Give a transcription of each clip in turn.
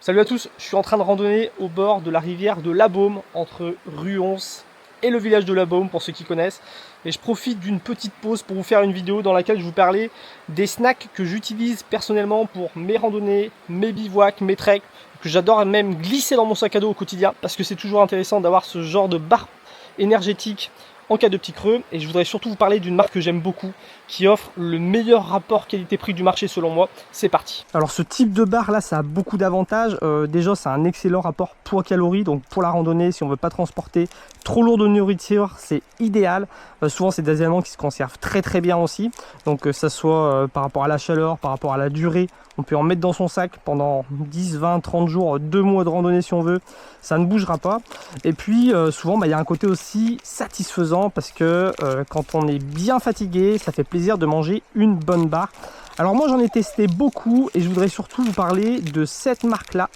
Salut à tous, je suis en train de randonner au bord de la rivière de la Baume, entre Ruons et le village de la Baume, pour ceux qui connaissent. Et je profite d'une petite pause pour vous faire une vidéo dans laquelle je vous parlais des snacks que j'utilise personnellement pour mes randonnées, mes bivouacs, mes treks, que j'adore même glisser dans mon sac à dos au quotidien, parce que c'est toujours intéressant d'avoir ce genre de barre énergétique en cas de petit creux. Et je voudrais surtout vous parler d'une marque que j'aime beaucoup, qui offre le meilleur rapport qualité-prix du marché selon moi. C'est parti. Alors ce type de barre là, ça a beaucoup d'avantages. Déjà, c'est un excellent rapport poids-calories, donc pour la randonnée, si on veut pas transporter trop lourd de nourriture, c'est idéal. Souvent c'est des aliments qui se conservent très bien aussi, donc que ça soit par rapport à la chaleur, par rapport à la durée, on peut en mettre dans son sac pendant 10, 20, 30 jours, 2 mois de randonnée si on veut, ça ne bougera pas. Et puis souvent il y a un côté aussi satisfaisant, parce que quand on est bien fatigué, ça fait plaisir de manger une bonne barre. Alors moi j'en ai testé beaucoup, et je voudrais surtout vous parler de cette marque là,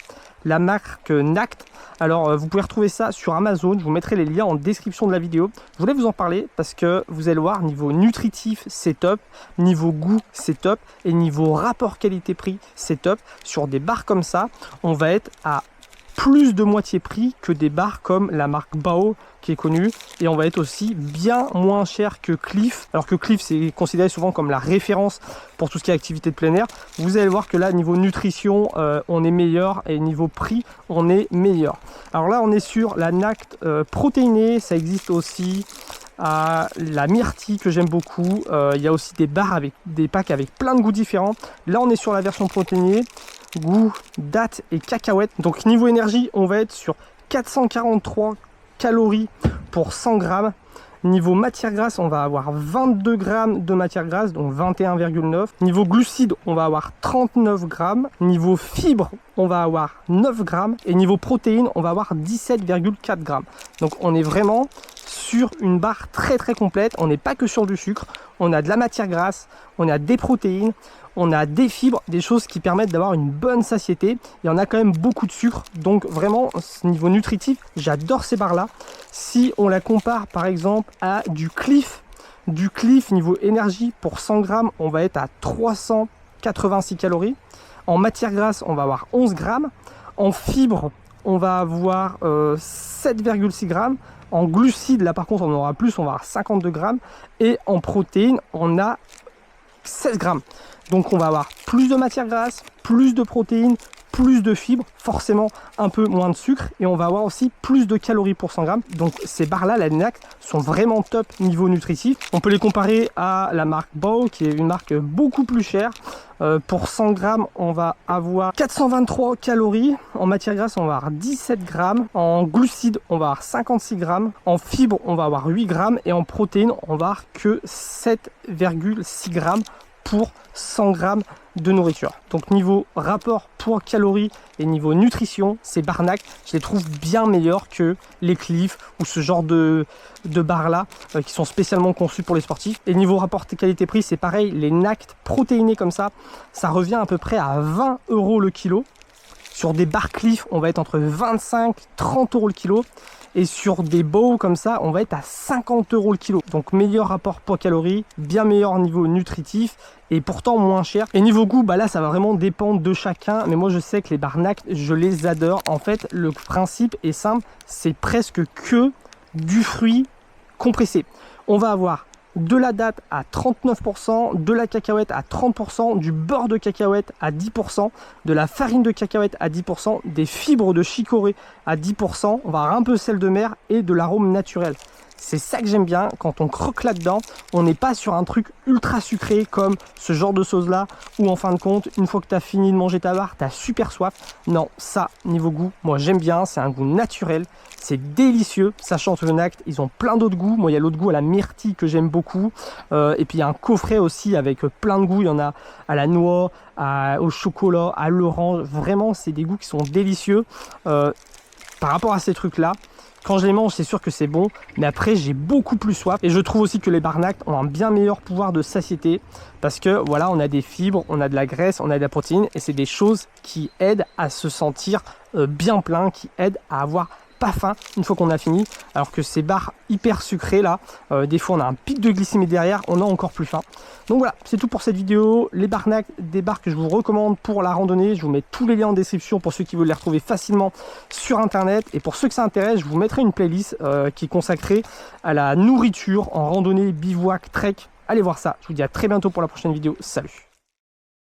la marque Nact. Alors vous pouvez retrouver ça sur Amazon, je vous mettrai les liens en description de la vidéo. Je voulais vous en parler parce que vous allez voir, niveau nutritif c'est top, niveau goût c'est top, et niveau rapport qualité-prix c'est top. Sur des barres comme ça, on va être à plus de moitié prix que des barres comme la marque Bao qui est connue, et on va être aussi bien moins cher que Clif. Alors que Clif c'est considéré souvent comme la référence pour tout ce qui est activité de plein air. Vous allez voir que là niveau nutrition on est meilleur, et niveau prix on est meilleur. Alors là on est sur la Nact protéinée, ça existe aussi à la myrtille que j'aime beaucoup. Il y a aussi des barres avec des packs avec plein de goûts différents. Là on est sur la version protéinée, goût dattes et cacahuètes. Donc niveau énergie on va être sur 443 calories pour 100 grammes. Niveau matière grasse, on va avoir 22 grammes de matière grasse, donc 21,9. Niveau glucides, on va avoir 39 grammes. Niveau fibres, on va avoir 9 grammes. Et niveau protéines, on va avoir 17,4 grammes. Donc on est vraiment sur une barre très complète. On n'est pas que sur du sucre, on a de la matière grasse, on a des protéines, on a des fibres, des choses qui permettent d'avoir une bonne satiété. Il y en a quand même beaucoup de sucre, donc vraiment niveau nutritif, j'adore ces barres là. Si on la compare par exemple à du Clif niveau énergie, pour 100 grammes on va être à 386 calories. En matière grasse on va avoir 11 grammes. En fibres on va avoir 7,6 grammes. En glucides là par contre on aura plus, on va avoir 52 grammes. Et en protéines on a 16 grammes. Donc on va avoir plus de matière grasse, plus de protéines, plus de fibres, forcément un peu moins de sucre, et on va avoir aussi plus de calories pour 100 grammes. Donc ces barres là, la Nact, sont vraiment top niveau nutritif. On peut les comparer à la marque Bao, qui est une marque beaucoup plus chère. Pour 100 grammes on va avoir 423 calories. En matière grasse on va avoir 17 grammes. En glucides on va avoir 56 grammes. En fibres on va avoir 8 grammes. Et en protéines on va avoir que 7,6 grammes pour 100 grammes de nourriture. Donc niveau rapport poids calories et niveau nutrition, ces barres Nact, je les trouve bien meilleures que les Clif ou ce genre de barres là qui sont spécialement conçues pour les sportifs. Et niveau rapport qualité-prix, c'est pareil, les Nact protéinées comme ça revient à peu près à 20 € le kilo. Sur des barres Clif, on va être entre 25 et 30 € le kilo. Et sur des Bao comme ça, on va être à 50 € le kilo. Donc meilleur rapport poids-calories, bien meilleur niveau nutritif, et pourtant moins cher. Et niveau goût, bah là ça va vraiment dépendre de chacun. Mais moi je sais que les barres Nact, je les adore. En fait, le principe est simple, c'est presque que du fruit compressé. On va avoir de la date à 39%, de la cacahuète à 30%, du beurre de cacahuète à 10%, de la farine de cacahuète à 10%, des fibres de chicorée à 10%, on va avoir un peu sel de mer et de l'arôme naturel. C'est ça que j'aime bien, quand on croque là-dedans, on n'est pas sur un truc ultra sucré comme ce genre de sauce là, où en fin de compte, une fois que tu as fini de manger ta barre, tu as super soif. Non, ça, niveau goût, moi j'aime bien, c'est un goût naturel, c'est délicieux, sachant que le Nact, ils ont plein d'autres goûts. Moi il y a l'autre goût à la myrtille que j'aime beaucoup, et puis il y a un coffret aussi avec plein de goûts, il y en a à la noix, au chocolat, à l'orange, vraiment c'est des goûts qui sont délicieux. Par rapport à ces trucs là, quand je les mange, c'est sûr que c'est bon, mais après j'ai beaucoup plus soif. Et je trouve aussi que les barres Nact ont un bien meilleur pouvoir de satiété, parce que voilà, on a des fibres, on a de la graisse, on a de la protéine, et c'est des choses qui aident à se sentir bien plein, qui aident à avoir pas faim une fois qu'on a fini, alors que ces barres hyper sucrées là, des fois on a un pic de glycémie derrière, on a encore plus faim. Donc voilà, c'est tout pour cette vidéo. Les barnacs, des barres que je vous recommande pour la randonnée, je vous mets tous les liens en description pour ceux qui veulent les retrouver facilement sur internet, et pour ceux que ça intéresse, je vous mettrai une playlist qui est consacrée à la nourriture en randonnée, bivouac, trek. Allez voir ça. Je vous dis à très bientôt pour la prochaine vidéo. Salut!